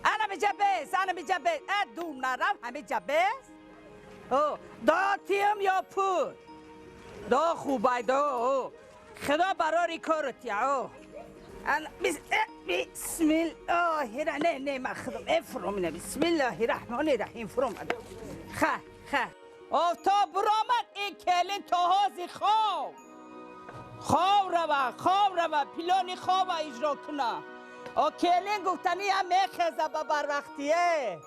انا بجبس انا بجبس دوم نرم همه جبس دا تیم یا پود دا خوبه دا خدا براری کارت یا بسم الله نه مخدوم افرم نه بسم الله الرحمن الرحیم فرم خه آفتاب برامد این کلین تاهازی خواب روا پیلانی خواب اجرا کنه کلین گفتنی هم میخزه با بر وقتیه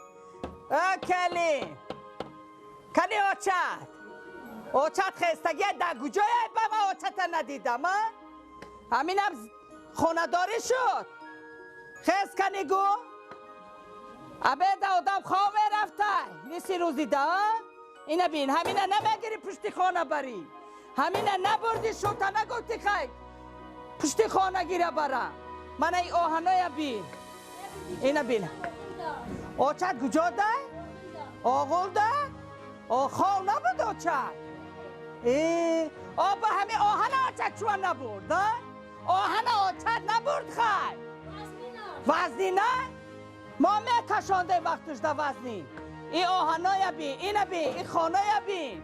کلین آچت خستگی در کجای با ما آچت ندیدم همینم خونداری شد خست کنی گو عبید آدم خواه رفته نیسی روزی ده اینه بین همینه نمیگیری پشتی خانه بری همینه نبردی شوتا نگوتی خیلی پشتی خانه گیره برم من ای آهنای بین اینه بین آچت کجا ده آغول ده خواه نبود آچت با همین آهن آچت چون نبرد آهن آچت نبرد خیلی وزنی نه ما میکشانده وقتش ده وزنی این آهنای بین اینه بین این خانای بین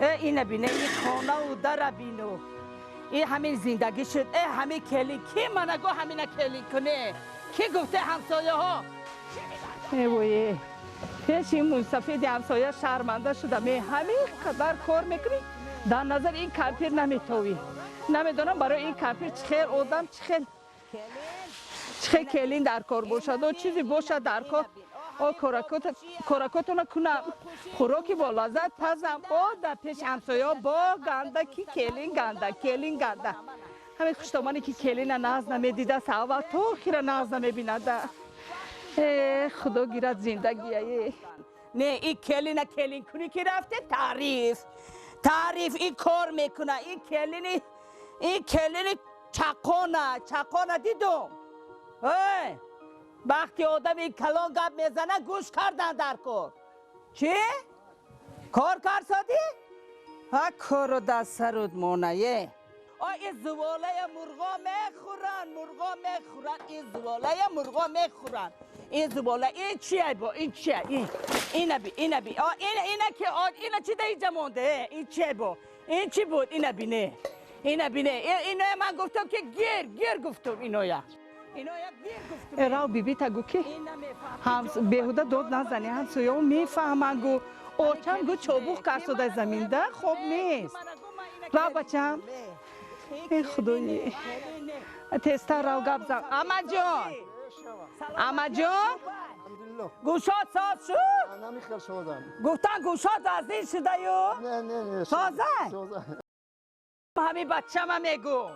اینه بینه این خانه و در بینو این همین زندگی شد همین کلی کی منگو همینه کلی کنه کی گفته همسایه ها وای پیش این منصفی همسایه شرمنده شده همین قدر کار میکنی در نظر این کمپیر نمیتوی نمیدونم برای این کمپیر چخیر آدم چخیر کلین در کار باشد و چیزی باشد در کار کارکاتو نکنم خوراکی با لذت پزم در پیش همسایه با گنده کی کلین گنده همین خوشتمانی که کلین ناز نمیدیده ساوا تو خیره ناز نمیبینده خدا گیرد زندگیه نه این کلین کنی که رفته تعریف این کار میکنه این کلین چقانه دیدم وقتی آدم این کلان گپ میزنه گوش کردن در کار چی؟ کار سادی؟ کارو دست سرود مونه این زواله مرغا میخورن این زواله مرغا میخورن این زباله این چیه با این چیه اینه بی اینه که اینه چی ده اینجا مونده این چیه با این چی بود اینه بینه اینه من گفتم که گیر گفتم اینویا راو بیبی تا گو که بهوده داد نزنی همسایه ها میفهمن گو آچم گو چابوخ کرسوده زمین ده خوب نیست راو بچم ای خدایی تستر راو گب زن اما جان گوشات ساز شد؟ نمیخیر شدم گفتن گوشات از این شده یو؟ نه سازه؟ همین بچه ما میگو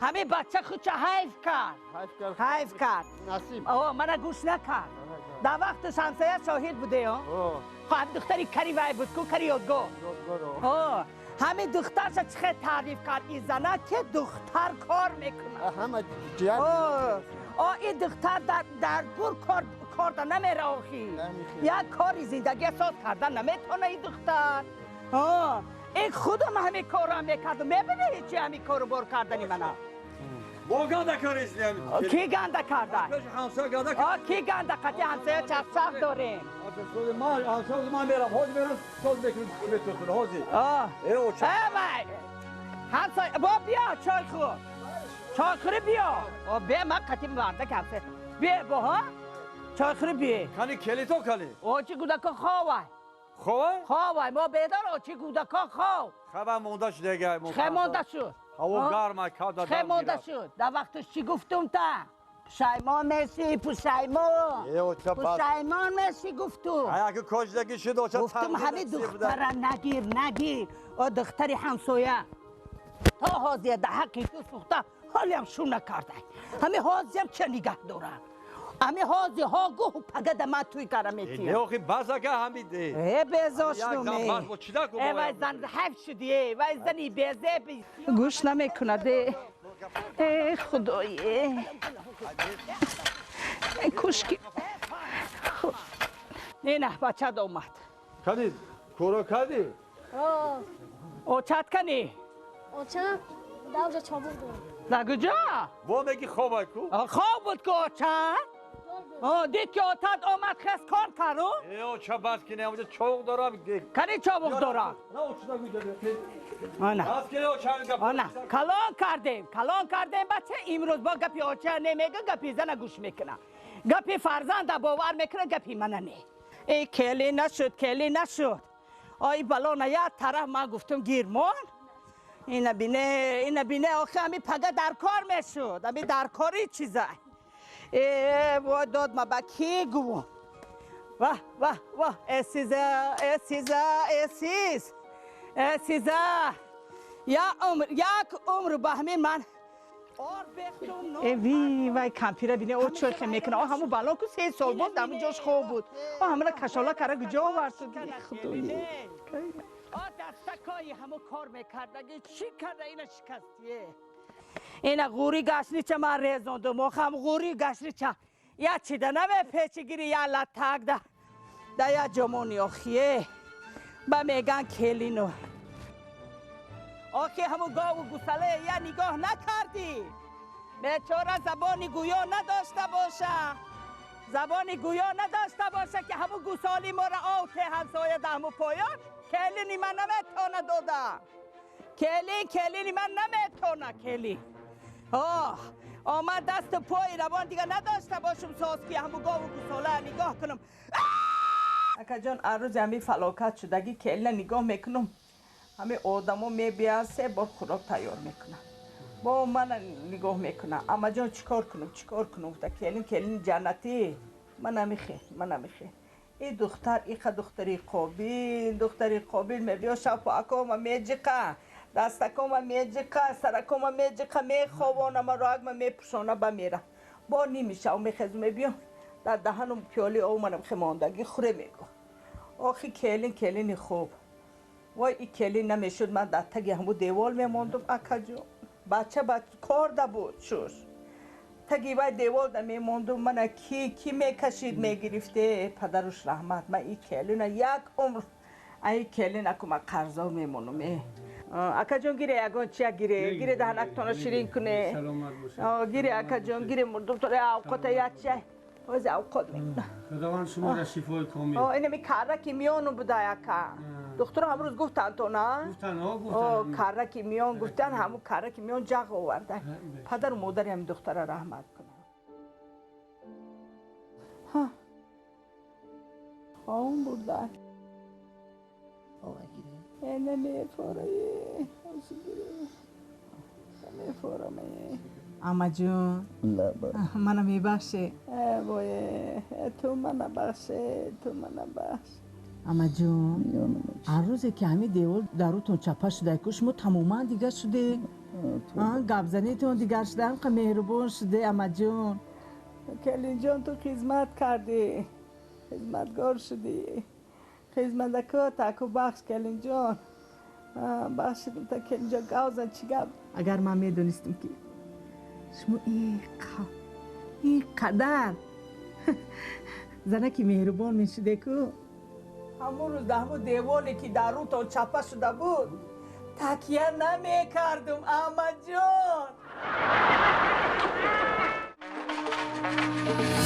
همین بچه خودش حیف کرد نصیب من گوش نکرد در وقت شمسایه شاهد بوده خب دختری کری وای بود کو کری یادگو همین دخترش چه تعریف کرد این زنه که دختر کار میکنه همه این دختر در بور کار در نمیره آخی یک کاری زندگی ساز کردن نمیتونه این دختر این خودم همین کار هم میکرد میبینی چی همین کارو بار کردنی منه با گنده کاریست کی گنده کرده؟ کی گنده کردی همسایه چفچف داریم من میرم حاضی میرم ساز میکنم حاضی همسایه با بیا چای خوری بیا بیا من قطیم برده که همسایه بیا با ها چای خوری بیا کنی کلی تو کلی چی گودکا خواه ما بیدار چی گودکا خواه خبر مونده شد دیگه مونده شد هوا گرمه کادا مونده شد در وقتش چی گفتم تا پشیمان مرسی گفتم اگه کشدگی شد گفتم همه دختره نگیر دختری همسایه تا حاضیه در حقی تو سوخته حالی هم شو نکرده همه حاضی هم چه نگه دارن همه حاضی ها گوه و پگه من توی کارم میتیم نه اخی بزاگه همیده بزاش نومه وای زن حیف شدی وای زنی بیزه گوش نمیکنه ده خدایی کشکی نه بچه دا اومد کنی کورو کردی؟ او چت کنی؟ او چت؟ در کجا چابک دارم در کجا؟ با میگی خوابه کو؟ خواب بود که او چت؟ دید که آتاد آمد خست کار کرو ای چه بس که نه چوق دارم کنی چابق دارم نه اوچنا میدونی آنه بس که او چند گپ آنه کلان کردیم بچه امروز با گپی آچه نمیگه گپی زن گوش میکنه گپی فرزند باور میکنه گپی من نه ای کلی نشد آی بلانه یک طرف من گفتم گیرمان اینا بینه آخه همی پگه در کار میشد همی در کاری چیزه وای داد ما با کی گو واه اسیزه یک عمر به همین من وای کمپیره بینه او چوی خیلی میکنه همون بلان که 3 سال بود همون جاش خوب بود همون کشالا کاره گجا آورد خدایی دستکایی همون کار میکرده چی کرده اینا شکستیه اینا غوری گشنی چه من ریزاندم هم غوری گشنی چه یا چی ده نمه پیچی گیری یا لطک ده یا جمونی آخیه با میگن کلینو آخی همون گاو و گسله یا نگاه نکردی بیچاره زبانی گویا نداشته باشه که همون گسالی ما را آوته همسایه ده همون پایان کلینی من نمیتونه داده کلینی من نمیتونه کلی آمد دست پای روان دیگه نداشته باشم ساز که همون گاو و گساله نگاه کنم اکا جان عروض همی فلاکت شدگی کلی نگاه میکنم همه آدم ها میبیان 3 بار خوراک تیار میکنم با من نگاه میکنم اما جان چیکار کنم کلین جنتی من نمیخه این دختر دختری قابل میبیا شفاکم میجقه دستکم میجقه سرکم میجقه میخوابانم راگ میپوشانه بمیره با نمیشه و میخزم میبیا در دهنم پیالی او منم خماندگی خوره میگو آخی کلین خوب وای این کلین نمیشد من در تگی همون دیوال میماندم اکا جون بچه کار ده بود شوش تگی وای دیوال ده میماندم من کی میکشید میگرفته پدرش رحمت من این کلین یک عمر این کلین اکو من قرضا میمونم اکا جون گیره اگون چیا گیره دهنک تانو شیرین کنه سلامت باشه گیره اکا جون گیره مردم تو اوقات یا چه از اوقات میکنه خداوند شما را شفای کامل اینمی کاره که میانو بوده یکا دکتر امروز گفتن تو نه؟ گفتن کاره که میان گفتن همون کاره که میان جغ آورده پدر و مادری هم دختر را رحمت کنه اون بردن اینه میفاره اما جون منو میبخشه تو منو بخش اما جون هر روزی که همین دیوار دروتون چپه شده کش ما تماما دیگه شده گبزنیتون دیگر شده هم که مهربان شده اما جون کلین جان تو خدمت کردی خدمتگار شدی خدمتکا تاکو بخش کلین جان بخشیدم تا کلین جان گوزن چی گب اگر من میدونستم که شما این قدر زنکی مهربان میشده که همون روز همون دیوالی که در رو تا چپه شده بود تکیه نمی کردم اما جان